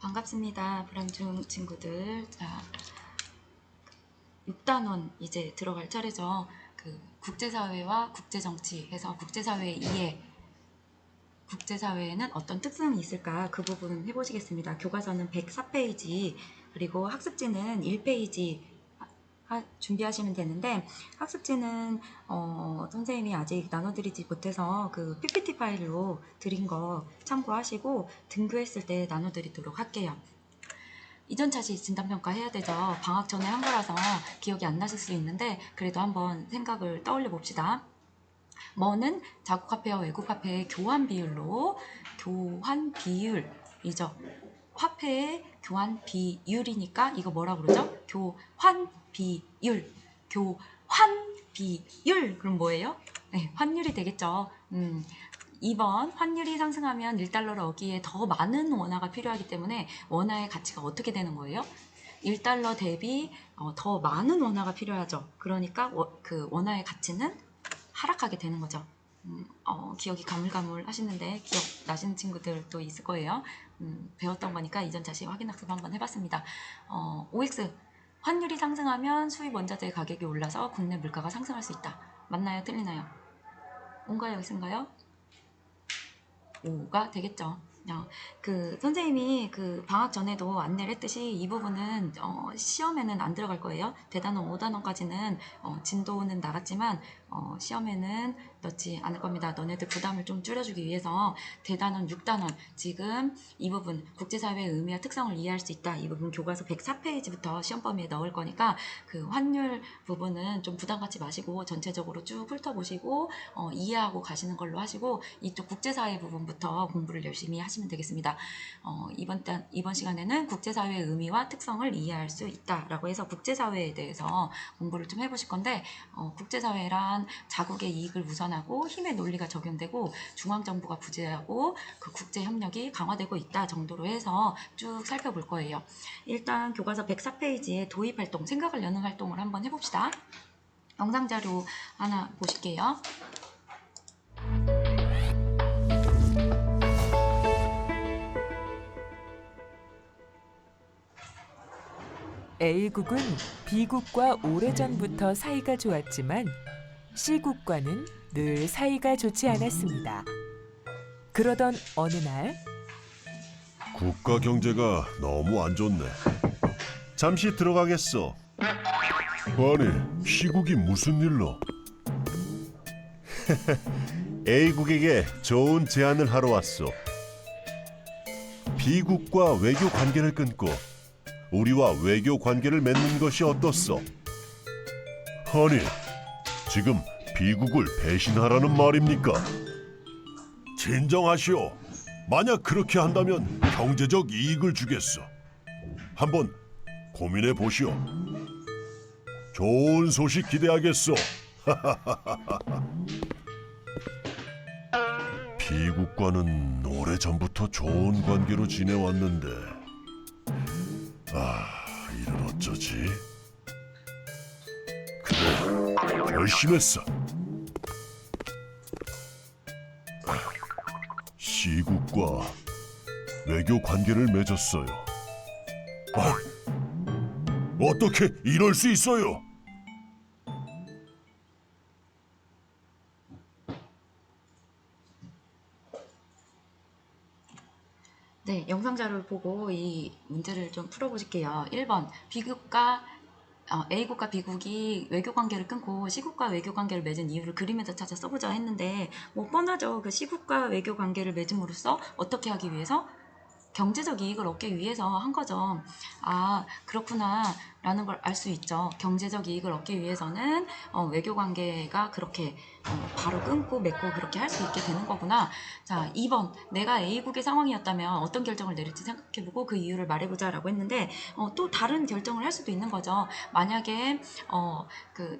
반갑습니다. 불안중 친구들. 자, 6단원 이제 들어갈 차례죠. 국제사회와 국제정치 해서 국제사회의 이해, 국제사회에는 어떤 특성이 있을까 그 부분 해보시겠습니다. 교과서는 104페이지 그리고 학습지는 1페이지 준비하시면 되는데, 학습지는 선생님이 아직 나눠드리지 못해서 그 PPT 파일로 드린 거 참고하시고 등교했을 때 나눠드리도록 할게요. 이전 차시 진단평가 해야 되죠. 방학 전에 한 거라서 기억이 안 나실 수 있는데 그래도 한번 생각을 떠올려 봅시다. 뭐는 자국화폐와 외국화폐의 교환 비율로, 교환 비율이죠. 화폐의 교환 비율이니까 이거 뭐라 그러죠? 교환 비율. 교환 비율. 그럼 뭐예요? 네, 환율이 되겠죠. 2번, 환율이 상승하면 1달러를 얻기에 더 많은 원화가 필요하기 때문에 원화의 가치가 어떻게 되는 거예요? 1달러 대비 더 많은 원화가 필요하죠. 그러니까 그 원화의 가치는 하락하게 되는 거죠. 기억이 가물가물 하시는데 기억 나시는 친구들도 있을 거예요. 배웠던 거니까 이전 자시 확인학습 한번 해봤습니다. OX, 환율이 상승하면 수입 원자재 가격이 올라서 국내 물가가 상승할 수 있다. 맞나요? 틀리나요? 온가요? X인가요? O가 되겠죠. 선생님이 방학 전에도 안내를 했듯이 이 부분은 시험에는 안 들어갈 거예요. 대단원 5단원까지는 진도는 나갔지만 시험에는 넣지 않을 겁니다. 너네들 부담을 좀 줄여주기 위해서 대단원 6단원 지금 이 부분 국제사회의 의미와 특성을 이해할 수 있다. 이 부분 교과서 104페이지부터 시험 범위에 넣을 거니까 그 환율 부분은 좀 부담 갖지 마시고 전체적으로 쭉 훑어보시고 이해하고 가시는 걸로 하시고 이쪽 국제사회 부분부터 공부를 열심히 하시면 되겠습니다. 이번 시간에는 국제사회의 의미와 특성을 이해할 수 있다라고 해서 국제사회에 대해서 공부를 좀 해보실 건데, 국제사회란 자국의 이익을 우선하고 힘의 논리가 적용되고 중앙정부가 부재하고 그 국제협력이 강화되고 있다 정도로 해서 쭉 살펴볼 거예요. 일단 교과서 104페이지에 도입활동, 생각을 여는 활동을 한번 해봅시다. 영상자료 하나 보실게요. A국은 B국과 오래전부터 사이가 좋았지만 C국과는 늘 사이가 좋지 않았습니다. 그러던 어느 날 국가 경제가 너무 안 좋네. 잠시 들어가겠어. 아니, C국이 무슨 일로? A국에게 좋은 제안을 하러 왔어. B국과 외교 관계를 끊고 우리와 외교 관계를 맺는 것이 어떻소? 아니, 지금 B국을 배신하라는 말입니까? 진정하시오. 만약 그렇게 한다면 경제적 이익을 주겠어. 한번 고민해 보시오. 좋은 소식 기대하겠소. B국과는 오래전부터 좋은 관계로 지내왔는데, 이를 어쩌지? 그래, 결심했어. C국과 외교 관계를 맺었어요. 어떻게 이럴 수 있어요? 네, 영상 자료를 보고 이 문제를 좀 풀어보실게요. 1번, A국과 B국이 외교관계를 끊고 C국과 외교관계를 맺은 이유를 그림에서 찾아 써보자 했는데, 뭐 뻔하죠. 그 C국과 외교관계를 맺음으로써 어떻게 하기 위해서? 경제적 이익을 얻기 위해서 한 거죠. 그렇구나 라는 걸 알 수 있죠. 경제적 이익을 얻기 위해서는 외교관계가 그렇게 바로 끊고 맺고 그렇게 할 수 있게 되는 거구나. 자, 2번, 내가 A국의 상황이었다면 어떤 결정을 내릴지 생각해보고 그 이유를 말해보자 라고 했는데, 또 다른 결정을 할 수도 있는 거죠. 만약에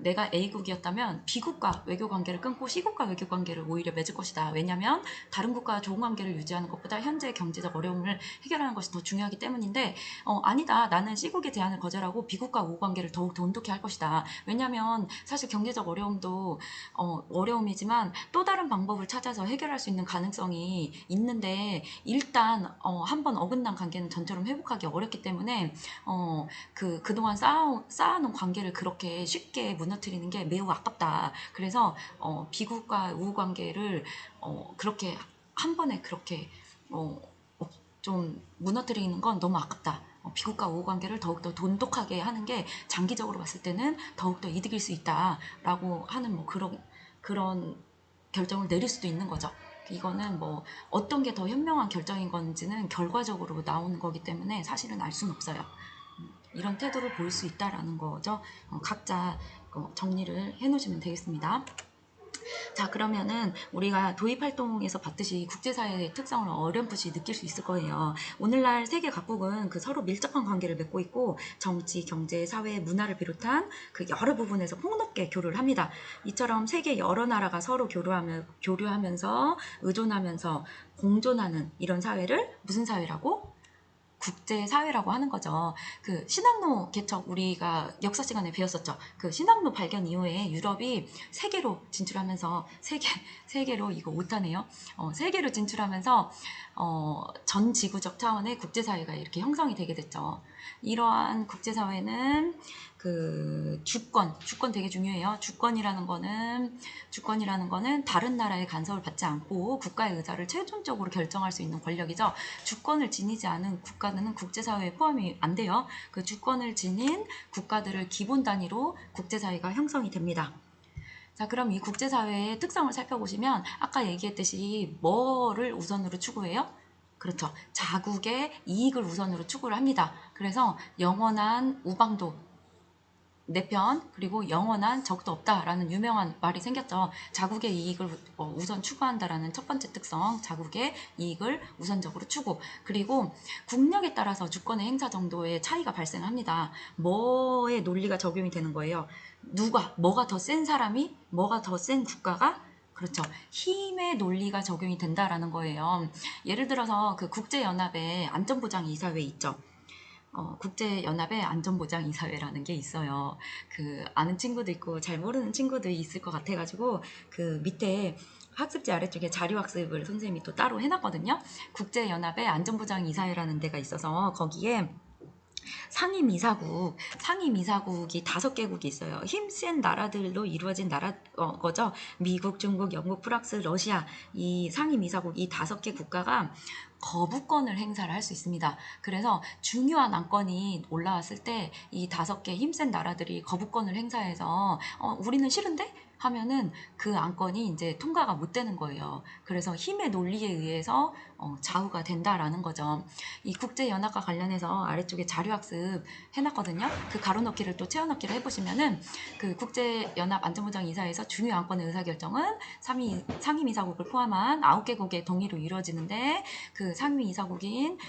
내가 A국이었다면 B국과 외교관계를 끊고 C국과 외교관계를 오히려 맺을 것이다. 왜냐하면 다른 국가와 좋은 관계를 유지하는 것보다 현재 경제적 어려움을 해결하는 것이 더 중요하기 때문인데, 아니다, 나는 C국의 제안을 거절하고 B국과 우호 관계를 더욱 돈독히 할 것이다. 왜냐하면 사실 경제적 어려움도 어려움이지만 또 다른 방법을 찾아서 해결할 수 있는 가능성이 있는데 일단 한번 어긋난 관계는 전처럼 회복하기 어렵기 때문에 그동안 쌓아놓은 관계를 그렇게 쉽게 무너뜨리는 게 매우 아깝다. 그래서 비극과 우호 관계를 그렇게 한 번에 그렇게 좀 무너뜨리는 건 너무 아깝다. 비극과 우호 관계를 더욱더 돈독하게 하는 게 장기적으로 봤을 때는 더욱더 이득일 수 있다라고 하는 뭐 그런 결정을 내릴 수도 있는 거죠. 이거는 뭐 어떤 게 더 현명한 결정인 건지는 결과적으로 나오는 거기 때문에 사실은 알 수는 없어요. 이런 태도를 보일 수 있다라는 거죠. 각자 정리를 해 놓으시면 되겠습니다. 자, 그러면은 우리가 도입활동에서 봤듯이 국제사회의 특성을 어렴풋이 느낄 수 있을 거예요. 오늘날 세계 각국은 그 서로 밀접한 관계를 맺고 있고 정치, 경제, 사회, 문화를 비롯한 그 여러 부분에서 폭넓게 교류를 합니다. 이처럼 세계 여러 나라가 서로 교류하면서 의존하면서 공존하는 이런 사회를 무슨 사회라고? 국제사회라고 하는 거죠. 그 신항로 개척 우리가 역사 시간에 배웠었죠. 그 신항로 발견 이후에 유럽이 세계로 진출하면서 세계로 이거 오타네요. 세계로 진출하면서 전 지구적 차원의 국제사회가 이렇게 형성이 되게 됐죠. 이러한 국제사회는 그 주권 되게 중요해요. 주권이라는 거는 다른 나라의 간섭을 받지 않고 국가의 의사를 최종적으로 결정할 수 있는 권력이죠. 주권을 지니지 않은 국가는 국제사회에 포함이 안 돼요. 그 주권을 지닌 국가들을 기본 단위로 국제사회가 형성이 됩니다. 자, 그럼 이 국제사회의 특성을 살펴보시면 아까 얘기했듯이 뭐를 우선으로 추구해요? 그렇죠. 자국의 이익을 우선으로 추구를 합니다. 그래서 영원한 우방도 내 편, 그리고 영원한 적도 없다라는 유명한 말이 생겼죠. 자국의 이익을 우선 추구한다라는 첫 번째 특성, 자국의 이익을 우선적으로 추구. 그리고 국력에 따라서 주권의 행사 정도의 차이가 발생합니다. 뭐의 논리가 적용이 되는 거예요? 뭐가 더 센 사람이, 뭐가 더 센 국가가 그렇죠. 힘의 논리가 적용이 된다라는 거예요. 예를 들어서 그 국제연합의 안전보장이사회 있죠. 국제연합의 안전보장이사회라는 게 있어요. 그 아는 친구도 있고 잘 모르는 친구도 있을 것 같아가지고 그 밑에 학습지 아래쪽에 자료학습을 선생님이 또 따로 해놨거든요. 국제연합의 안전보장이사회라는 데가 있어서 거기에 상임이사국이 5개국이 있어요. 힘센 나라들로 이루어진 거죠. 미국, 중국, 영국, 프랑스, 러시아 이 상임이사국 이 5개 국가가 거부권을 행사를 할 수 있습니다. 그래서 중요한 안건이 올라왔을 때 이 5개 힘센 나라들이 거부권을 행사해서 우리는 싫은데? 하면은 그 안건이 이제 통과가 못 되는 거예요. 그래서 힘의 논리에 의해서 좌우가 된다라는 거죠. 이 국제연합과 관련해서 아래쪽에 자료학습 해놨거든요. 그 가로넣기를 또 채워넣기를 해보시면은 그 국제연합 안전보장이사회에서 중요 안건의 의사결정은 상임이사국을 포함한 9개국의 동의로 이루어지는데 그 상임이사국인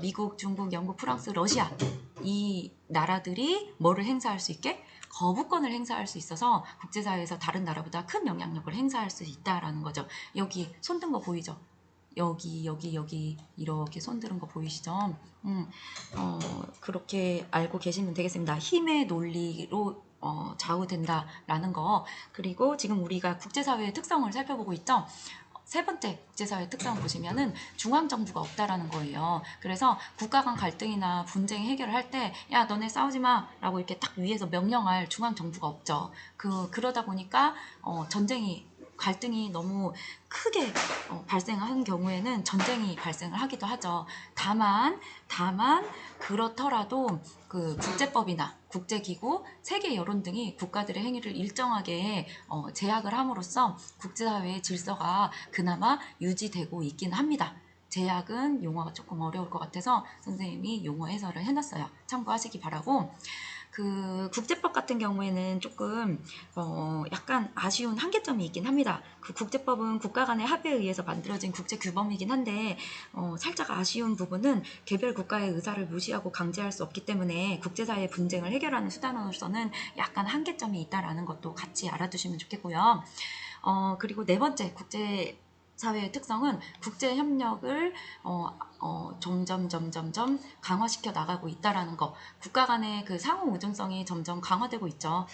미국, 중국, 영국, 프랑스, 러시아 이 나라들이 뭐를 행사할 수 있게? 거부권을 행사할 수 있어서 국제사회에서 다른 나라보다 큰 영향력을 행사할 수 있다라는 거죠. 여기 손든 거 보이죠? 여기 이렇게 손드는 거 보이시죠? 그렇게 알고 계시면 되겠습니다. 힘의 논리로 좌우된다라는 거. 그리고 지금 우리가 국제사회의 특성을 살펴보고 있죠? 세 번째 국제사회 특성을 보시면은 중앙정부가 없다라는 거예요. 그래서 국가 간 갈등이나 분쟁 해결을 할 때 야 너네 싸우지 마 라고 이렇게 딱 위에서 명령할 중앙정부가 없죠. 그러다 보니까 갈등이 너무 크게 발생한 경우에는 전쟁이 발생을 하기도 하죠. 다만 그렇더라도 그 국제법이나 국제기구, 세계 여론 등이 국가들의 행위를 일정하게 제약을 함으로써 국제사회의 질서가 그나마 유지되고 있긴 합니다. 제약은 용어가 조금 어려울 것 같아서 선생님이 용어 해설을 해놨어요. 참고하시기 바라고. 그 국제법 같은 경우에는 조금 약간 아쉬운 한계점이 있긴 합니다. 그 국제법은 국가 간의 합의에 의해서 만들어진 국제 규범이긴 한데 살짝 아쉬운 부분은 개별 국가의 의사를 무시하고 강제할 수 없기 때문에 국제사회의 분쟁을 해결하는 수단으로서는 약간 한계점이 있다라는 것도 같이 알아두시면 좋겠고요. 그리고 네 번째 국제사회의 특성은 국제협력을 점점 강화시켜 나가고 있다라는 거. 국가 간의 그 상호 의존성이 점점 강화되고 있죠.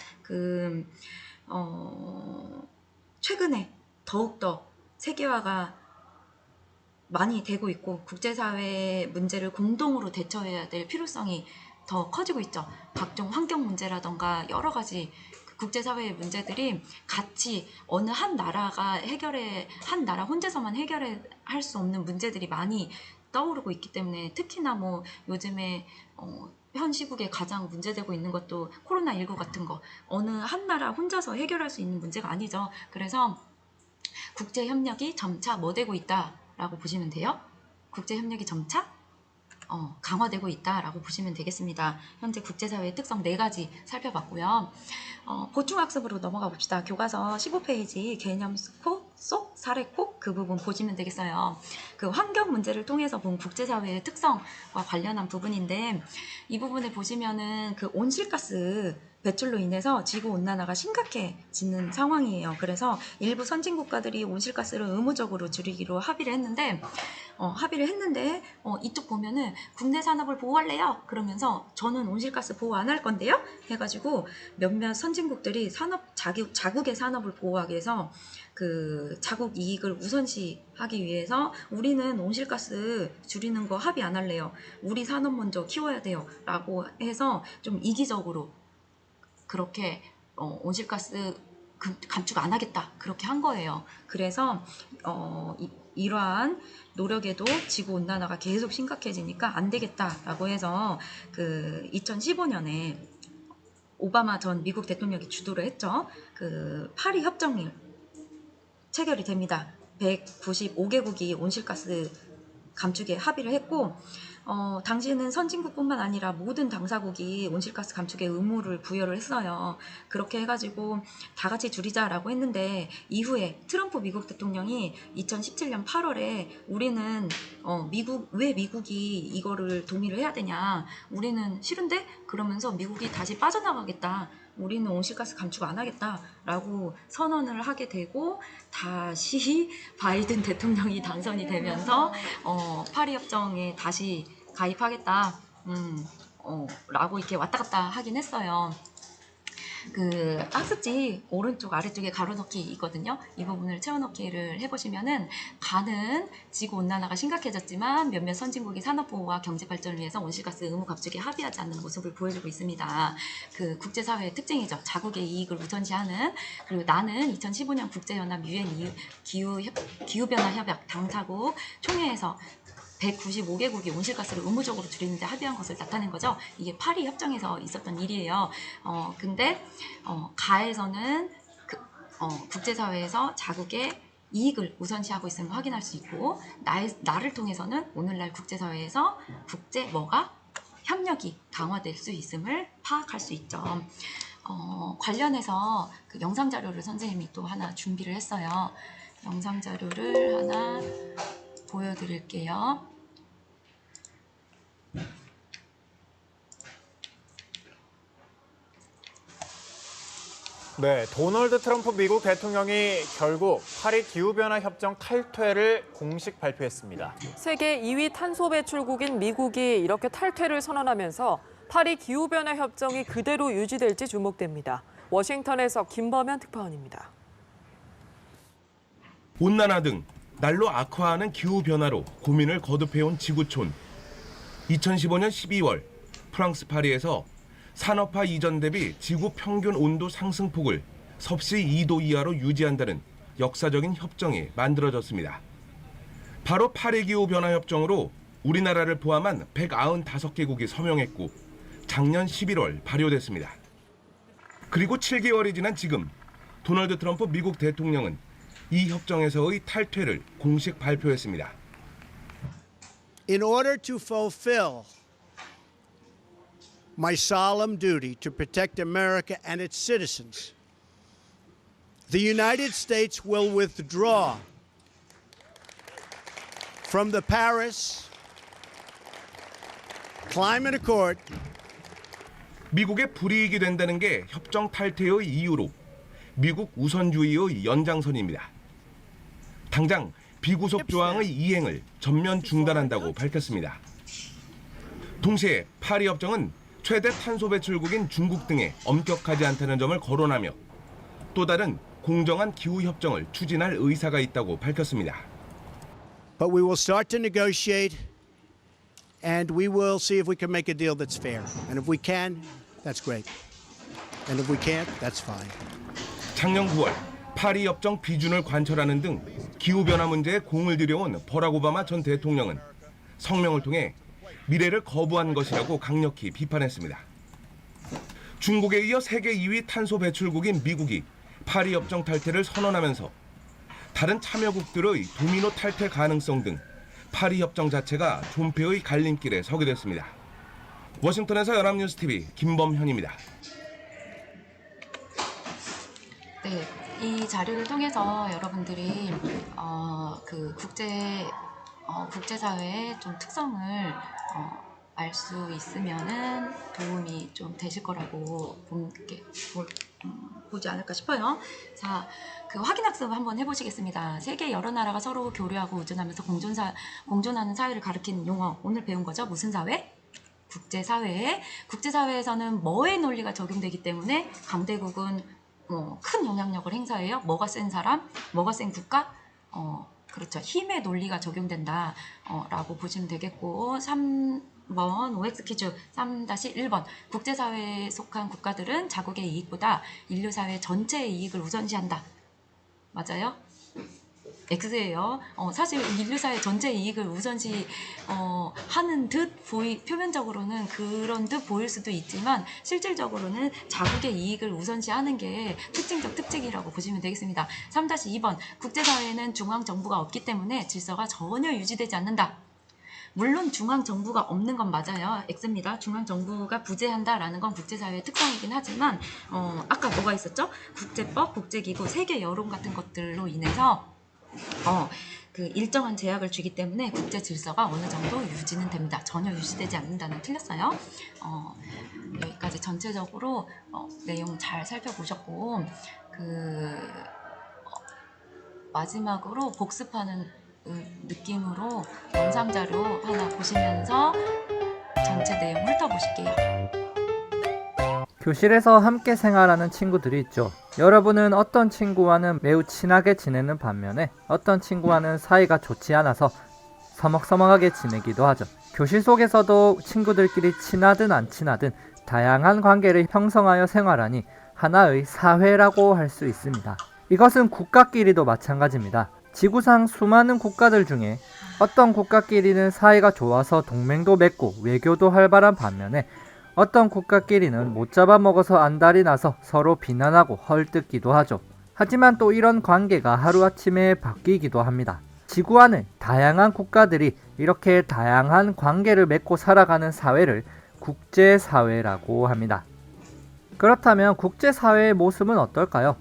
최근에 더욱더 세계화가 많이 되고 있고 국제사회의 문제를 공동으로 대처해야 될 필요성이 더 커지고 있죠. 각종 환경 문제라던가 여러 가지 국제사회의 문제들이 같이 어느 한 나라가 한 나라 혼자서만 해결할 수 없는 문제들이 많이 떠오르고 있기 때문에 특히나 뭐 요즘에 현 시국에 가장 문제되고 있는 것도 코로나19 같은 거 어느 한 나라 혼자서 해결할 수 있는 문제가 아니죠. 그래서 국제협력이 점차 뭐 되고 있다라고 보시면 돼요. 국제협력이 점차 강화되고 있다라고 보시면 되겠습니다. 현재 국제사회의 특성 4가지 살펴봤고요. 보충학습으로 넘어가 봅시다. 교과서 15페이지 개념 속 사례콕 그 부분 보시면 되겠어요. 그 환경 문제를 통해서 본 국제사회의 특성과 관련한 부분인데 이 부분에 보시면은 그 온실가스 배출로 인해서 지구온난화가 심각해지는 상황이에요. 그래서 일부 선진국가들이 온실가스를 의무적으로 줄이기로 합의를 했는데 이쪽 보면은 국내 산업을 보호할래요? 그러면서 저는 온실가스 보호 안 할 건데요? 해가지고 몇몇 선진국들이 자국의 산업을 보호하기 위해서 그 자국 이익을 우선시하기 위해서 우리는 온실가스 줄이는 거 합의 안 할래요. 우리 산업 먼저 키워야 돼요. 라고 해서 좀 이기적으로 그렇게 온실가스 감축 안 하겠다 그렇게 한 거예요. 그래서 이러한 노력에도 지구 온난화가 계속 심각해지니까 안 되겠다라고 해서 그 2015년에 오바마 전 미국 대통령이 주도를 했죠. 그 파리 협정이 체결이 됩니다. 195개국이 온실가스 감축에 합의를 했고 당시에는 선진국뿐만 아니라 모든 당사국이 온실가스 감축의 의무를 부여를 했어요. 그렇게 해가지고 다 같이 줄이자라고 했는데 이후에 트럼프 미국 대통령이 2017년 8월에 우리는 왜 미국이 이거를 동의를 해야 되냐? 우리는 싫은데? 그러면서 미국이 다시 빠져나가겠다. 우리는 온실가스 감축 안 하겠다라고 선언을 하게 되고 다시 바이든 대통령이 당선이 되면서 파리 협정에 다시 가입하겠다 라고 이렇게 왔다 갔다 하긴 했어요. 그 학습지 오른쪽 아래쪽에 가로넣기 있거든요. 이 부분을 채워넣기를 해보시면은 가는 지구온난화가 심각해졌지만 몇몇 선진국이 산업보호와 경제발전을 위해서 온실가스 의무 감축에 합의하지 않는 모습을 보여주고 있습니다. 그 국제사회의 특징이죠. 자국의 이익을 우선시하는. 그리고 나는 2015년 국제연합 UN 기후변화협약 당사국 총회에서 195개국이 온실가스를 의무적으로 줄이는데 합의한 것을 나타낸 거죠. 이게 파리 협정에서 있었던 일이에요. 근데 가에서는 국제사회에서 자국의 이익을 우선시하고 있음을 확인할 수 있고 나를 통해서는 오늘날 국제사회에서 협력이 강화될 수 있음을 파악할 수 있죠. 관련해서 그 영상 자료를 선생님이 또 하나 준비를 했어요. 영상 자료를 하나 보여드릴게요. 네, 도널드 트럼프 미국 대통령이 결국 파리 기후변화 협정 탈퇴를 공식 발표했습니다. 세계 2위 탄소 배출국인 미국이 이렇게 탈퇴를 선언하면서 파리 기후변화 협정이 그대로 유지될지 주목됩니다. 워싱턴에서 김범현 특파원입니다. 온난화 등 날로 악화하는 기후변화로 고민을 거듭해온 지구촌. 2015년 12월 프랑스 파리에서 산업화 이전 대비 지구 평균 온도 상승폭을 섭씨 2도 이하로 유지한다는 역사적인 협정이 만들어졌습니다. 바로 파리 기후변화 협정으로 우리나라를 포함한 195개국이 서명했고 작년 11월 발효됐습니다. 그리고 7개월이 지난 지금 도널드 트럼프 미국 대통령은 이 협정에서의 탈퇴를 공식 발표했습니다. In order to fulfill my solemn duty to protect America and its citizens, the United States will withdraw from the Paris Climate Accord. 미국의 불이익이 된다는 게 협정 탈퇴의 이유로 미국 우선주의의 연장선입니다. 당장 비구속 조항의 이행을 전면 중단한다고 밝혔습니다. 동시에 파리 협정은 최대 탄소 배출국인 중국 등에 엄격하지 않다는 점을 거론하며 또 다른 공정한 기후 협정을 추진할 의사가 있다고 밝혔습니다. But we will start to negotiate, and we will see if we can make a deal that's fair. And if we can, that's great. And if we can't, that's fine. 작년 9월 파리 협정 비준을 관철하는 등 기후변화 문제에 공을 들여온 버락 오바마 전 대통령은 성명을 통해 미래를 거부한 것이라고 강력히 비판했습니다. 중국에 이어 세계 2위 탄소 배출국인 미국이 파리 협정 탈퇴를 선언하면서 다른 참여국들의 도미노 탈퇴 가능성 등 파리 협정 자체가 존폐의 갈림길에 서게 됐습니다. 워싱턴에서 연합뉴스TV 김범현입니다. 네, 이 자료를 통해서 여러분들이 그 국제사회의 좀 특성을 알 수 있으면은 도움이 좀 되실 거라고 보지 않을까 싶어요. 자, 그 확인학습 한번 해보시겠습니다. 세계 여러 나라가 서로 교류하고 의존하면서 공존하는 사회를 가리키는 용어. 오늘 배운 거죠. 무슨 사회? 국제사회. 국제사회에서는 뭐의 논리가 적용되기 때문에 강대국은 큰 영향력을 행사해요. 뭐가 센 사람? 뭐가 센 국가? 그렇죠. 힘의 논리가 적용된다 라고 보시면 되겠고 3번 OX 퀴즈 3-1번 국제사회에 속한 국가들은 자국의 이익보다 인류사회 전체의 이익을 우선시한다. 맞아요? X예요. 사실 인류사회 전체의 이익을 우선시 하는 듯 표면적으로는 그런 듯 보일 수도 있지만 실질적으로는 자국의 이익을 우선시하는 게 특징적 특징이라고 보시면 되겠습니다. 3-2번 국제사회에는 중앙정부가 없기 때문에 질서가 전혀 유지되지 않는다. 물론 중앙정부가 없는 건 맞아요. X입니다. 중앙정부가 부재한다라는 건 국제사회의 특성이긴 하지만 아까 뭐가 있었죠? 국제법, 국제기구, 세계 여론 같은 것들로 인해서 그 일정한 제약을 주기 때문에 국제 질서가 어느 정도 유지는 됩니다. 전혀 유지되지 않는다는 틀렸어요. 여기까지 전체적으로 내용 잘 살펴보셨고 마지막으로 복습하는 느낌으로 영상 자료 하나 보시면서 전체 내용 훑어보실게요. 교실에서 함께 생활하는 친구들이 있죠. 여러분은 어떤 친구와는 매우 친하게 지내는 반면에 어떤 친구와는 사이가 좋지 않아서 서먹서먹하게 지내기도 하죠. 교실 속에서도 친구들끼리 친하든 안 친하든 다양한 관계를 형성하여 생활하니 하나의 사회라고 할 수 있습니다. 이것은 국가끼리도 마찬가지입니다. 지구상 수많은 국가들 중에 어떤 국가끼리는 사이가 좋아서 동맹도 맺고 외교도 활발한 반면에 어떤 국가끼리는 못 잡아먹어서 안달이 나서 서로 비난하고 헐뜯기도 하죠. 하지만 또 이런 관계가 하루아침에 바뀌기도 합니다. 지구 안에 다양한 국가들이 이렇게 다양한 관계를 맺고 살아가는 사회를 국제사회라고 합니다. 그렇다면 국제사회의 모습은 어떨까요?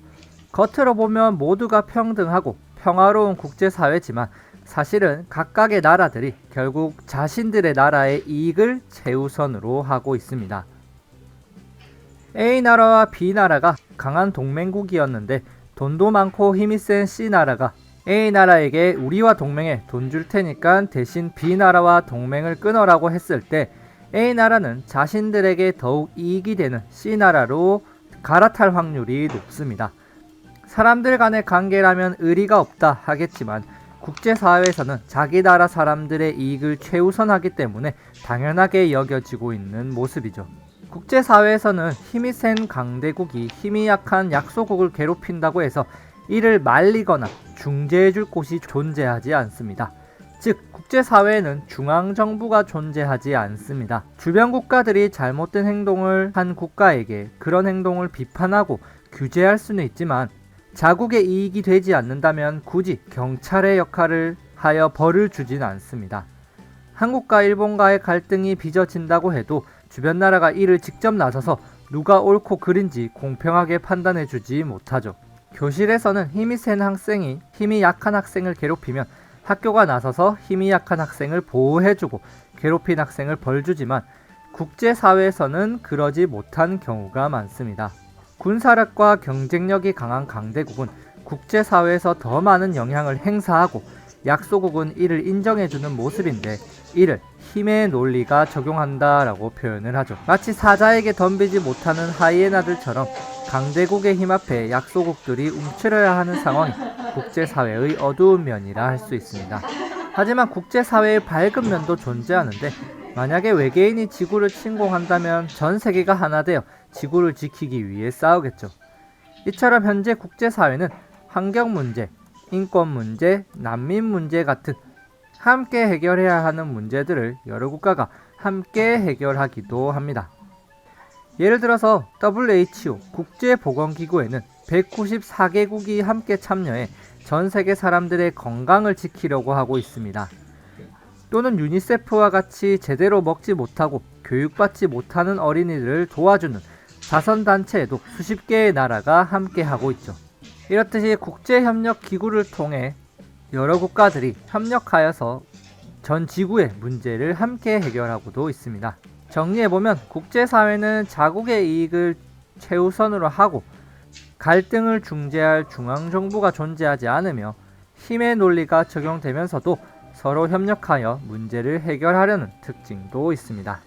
겉으로 보면 모두가 평등하고 평화로운 국제사회지만 사실은 각각의 나라들이 결국 자신들의 나라의 이익을 최우선으로 하고 있습니다. A나라와 B나라가 강한 동맹국이었는데 돈도 많고 힘이 센 C나라가 A나라에게 우리와 동맹해 돈 줄 테니까 대신 B나라와 동맹을 끊어라고 했을 때 A나라는 자신들에게 더욱 이익이 되는 C나라로 갈아탈 확률이 높습니다. 사람들 간의 관계라면 의리가 없다 하겠지만 국제사회에서는 자기 나라 사람들의 이익을 최우선하기 때문에 당연하게 여겨지고 있는 모습이죠. 국제사회에서는 힘이 센 강대국이 힘이 약한 약소국을 괴롭힌다고 해서 이를 말리거나 중재해줄 곳이 존재하지 않습니다. 즉 국제사회에는 중앙정부가 존재하지 않습니다. 주변 국가들이 잘못된 행동을 한 국가에게 그런 행동을 비판하고 규제할 수는 있지만 자국의 이익이 되지 않는다면 굳이 경찰의 역할을 하여 벌을 주진 않습니다. 한국과 일본과의 갈등이 빚어진다고 해도 주변 나라가 이를 직접 나서서 누가 옳고 그른지 공평하게 판단해주지 못하죠. 교실에서는 힘이 센 학생이 힘이 약한 학생을 괴롭히면 학교가 나서서 힘이 약한 학생을 보호해주고 괴롭힌 학생을 벌주지만 국제사회에서는 그러지 못한 경우가 많습니다. 군사력과 경쟁력이 강한 강대국은 국제사회에서 더 많은 영향을 행사하고 약소국은 이를 인정해주는 모습인데 이를 힘의 논리가 적용한다라고 표현을 하죠. 마치 사자에게 덤비지 못하는 하이에나들처럼 강대국의 힘 앞에 약소국들이 움츠려야 하는 상황이 국제사회의 어두운 면이라 할 수 있습니다. 하지만 국제사회의 밝은 면도 존재하는데 만약에 외계인이 지구를 침공한다면 전 세계가 하나 되어 지구를 지키기 위해 싸우겠죠. 이처럼 현재 국제사회는 환경 문제, 인권 문제, 난민 문제 같은 함께 해결해야 하는 문제들을 여러 국가가 함께 해결하기도 합니다. 예를 들어서 WHO 국제보건기구에는 194개국이 함께 참여해 전 세계 사람들의 건강을 지키려고 하고 있습니다. 또는 유니세프와 같이 제대로 먹지 못하고 교육받지 못하는 어린이들을 도와주는 자선단체에도 수십 개의 나라가 함께 하고 있죠. 이렇듯이 국제협력기구를 통해 여러 국가들이 협력하여서 전 지구의 문제를 함께 해결하고도 있습니다. 정리해보면 국제사회는 자국의 이익을 최우선으로 하고 갈등을 중재할 중앙정부가 존재하지 않으며 힘의 논리가 적용되면서도 서로 협력하여 문제를 해결하려는 특징도 있습니다.